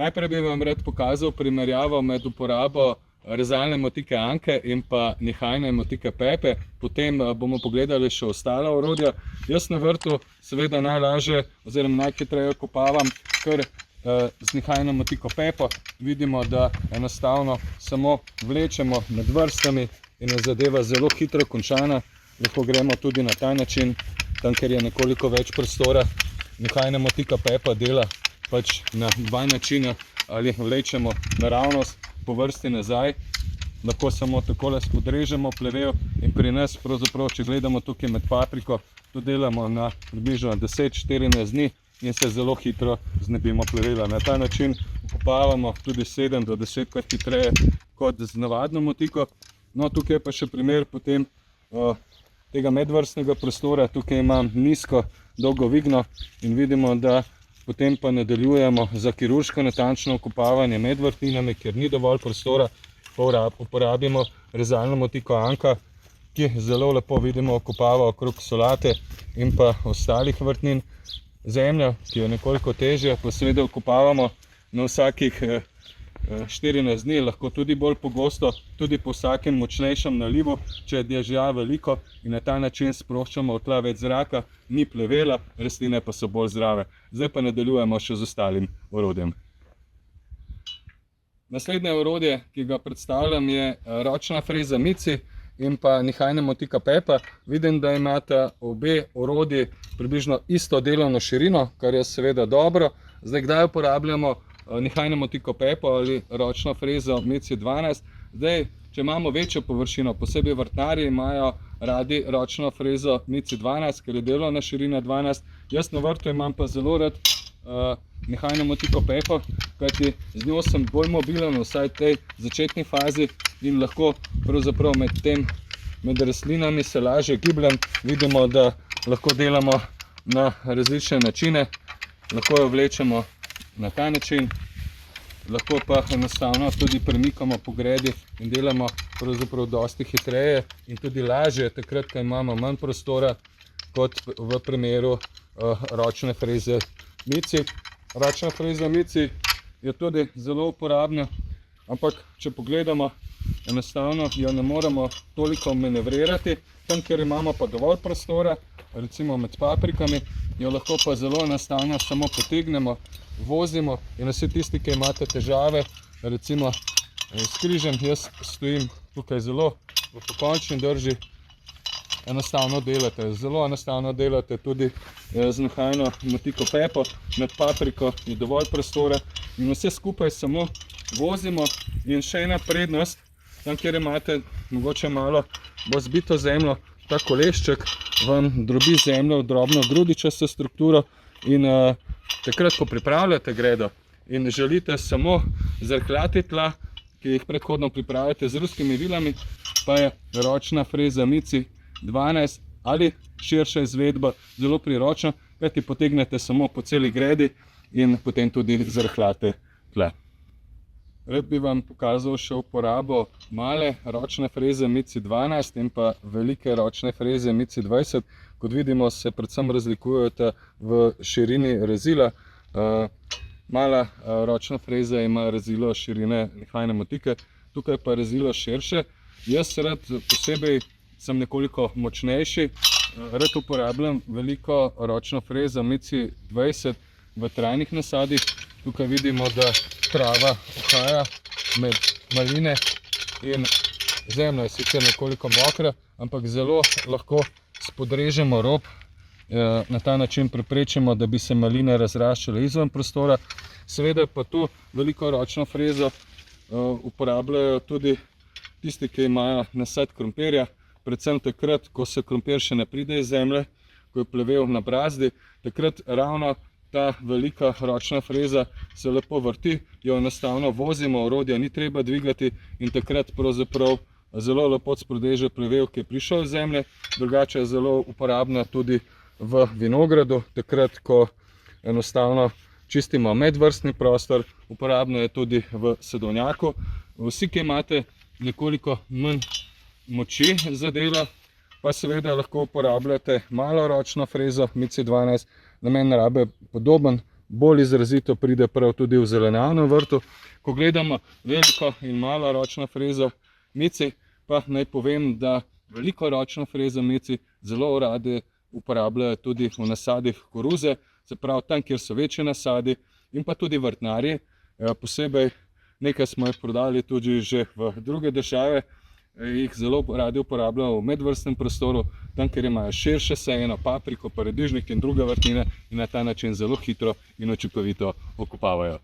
Najprej bi vam rad pokazal primerjavo med uporabo rezalne motike Anke in pa nihajne motike Pepe. Potem bomo pogledali še ostala orodja. Jaz na vrtu seveda najlažje oziroma najhitreje kopavam kar z nihajno motiko Pepo. Vidimo, da enostavno samo vlečemo med vrstami in je zadeva zelo hitro končana. Lahko gremo tudi na ta način, tam kjer je nekoliko več prostora. Nihajna motika Pepa dela pač na dva načina, ali vlečemo naravnost po vrsti nazaj, lahko samo takole spodrežemo plevel in pri nas pravzaprav, če gledamo tukaj med papriko, to delamo na približno 10-14 dni in se zelo hitro znebimo plevela. Na ta način okopavamo tudi 7 do 10 krat hitreje kot z navadno motiko. No, tukaj je pa še primer potem tega medvrstnega prostora. Tukaj imam nizko, dolgo vigno in vidimo, da potem pa nadaljujemo za kirurško natančno okopavanje med vrtinami, ker ni dovolj prostora, uporabimo rezalno motiko Anka, ki zelo lepo vidimo okopava okrog solate in pa ostalih vrtnin. Zemlja, ki je nekoliko težja, pa seveda okopavamo na vsakih 14 dni, lahko tudi bolj pogosto, tudi po vsakem močnejšem nalivu, če je dežja veliko, in na ta način sproščamo v tla več zraka, ni plevela, rastline pa so bolj zdrave. Zdaj pa nadaljujemo še z ostalim orodjem. Naslednje orodje, ki ga predstavljam, je ročna freza Mici in pa nihajna motika Pepa. Vidim, da imata obe orodji približno isto delovno širino, kar je seveda dobro. Zdaj, kdaj uporabljamo nihajno motiko Pepo ali ročno frezo Mici 12? Zdaj, če imamo večjo površino, posebej vrtnarji imajo radi ročno frezo Mici 12, ker je delovna širina 12. Jaz na vrtu imam pa zelo rad nihajno motiko Pepo, kajti z njo sem bolj mobilen, vsaj v tej začetni fazi, in lahko pravzaprav med rastlinami se lažje gibljem. Vidimo, da lahko delamo na različne načine, lahko jo vlečemo na ta način, lahko pa enostavno tudi premikamo po gredi in delamo pravzaprav dosti hitreje in tudi lažje, takrat, ko imamo manj prostora, kot v primeru ročne freze Mici. Ročna freza Mici je tudi zelo uporabna, ampak če pogledamo, enostavno jo ne moremo toliko manevrirati. Tam, kjer imamo pa dovolj prostora, recimo med paprikami, jo lahko pa zelo enostavno samo potegnemo, vozimo, in vsi tisti, ki imate težave, recimo s križem, jaz stojim tukaj zelo v pokončni drži, enostavno delate. Zelo enostavno delate tudi z nihajno motiko Pepo. Med papriko je dovolj prostora in vse skupaj samo vozimo. In še ena prednost, tam, kjer imate mogoče malo bolj zbito zemljo, ta kolešček vam drobi zemljo v drobno grudičasto strukturo in takrat, ko pripravljate gredo in želite samo zrhljati tla, ki jih predhodno pripravite z ruskimi vilami, pa je ročna freza Mici 12 ali širša izvedba zelo priročna, kajti potegnete samo po celi gredi in potem tudi zrhljate tla. Rad bi vam pokazal še uporabo male ročne freze Mici 12 in pa velike ročne freze Mici 20. Kot vidimo, se predvsem razlikujeta v širini rezila. Mala ročna freza ima rezilo širine nihajne motike, tukaj pa rezilo širše. Jaz rad posebej sem nekoliko močnejši, rad uporabljam veliko ročno frezo Mici 20 v trajnih nasadih. Tukaj vidimo, da trava uhaja med maline in zemlja je sicer nekoliko mokra, ampak zelo lahko spodrežemo rob, na ta način preprečimo, da bi se maline razraščale izven prostora. Seveda pa tu veliko ročno frezo uporabljajo tudi tisti, ki imajo nasad krompirja, predvsem takrat, ko se krompir še ne pride iz zemlje, ko je plevel na brazdi, takrat ravno ta velika ročna freza se lepo vrti, jo enostavno vozimo, orodja ni treba dvigati in takrat pravzaprav zelo lepo sprodeže plevel, ki je prišel iz zemlje. Drugače je zelo uporabna tudi v vinogradu, takrat, ko enostavno čistimo medvrstni prostor, uporabno je tudi v sadovnjaku. Vsi, ki imate nekoliko manj moči za delo, pa seveda lahko uporabljate malo ročno frezo Mici 12. Namen rabe podoben, bolj izrazito pride prav tudi v zelenjavnem vrtu. Ko gledamo veliko in malo ročno frezo mici, pa naj povem, da veliko ročno frezo mici zelo radi uporabljajo tudi v nasadih koruze, se pravi tam, kjer so večji nasadi, in pa tudi vrtnarji. Posebej nekaj smo jih prodali tudi že v druge države, jih zelo radi uporabljajo v medvrstnem prostoru, tam, kjer imajo širše sejeno papriko, paradižnik in druge vrtnine in na ta način zelo hitro in učinkovito okopavajo.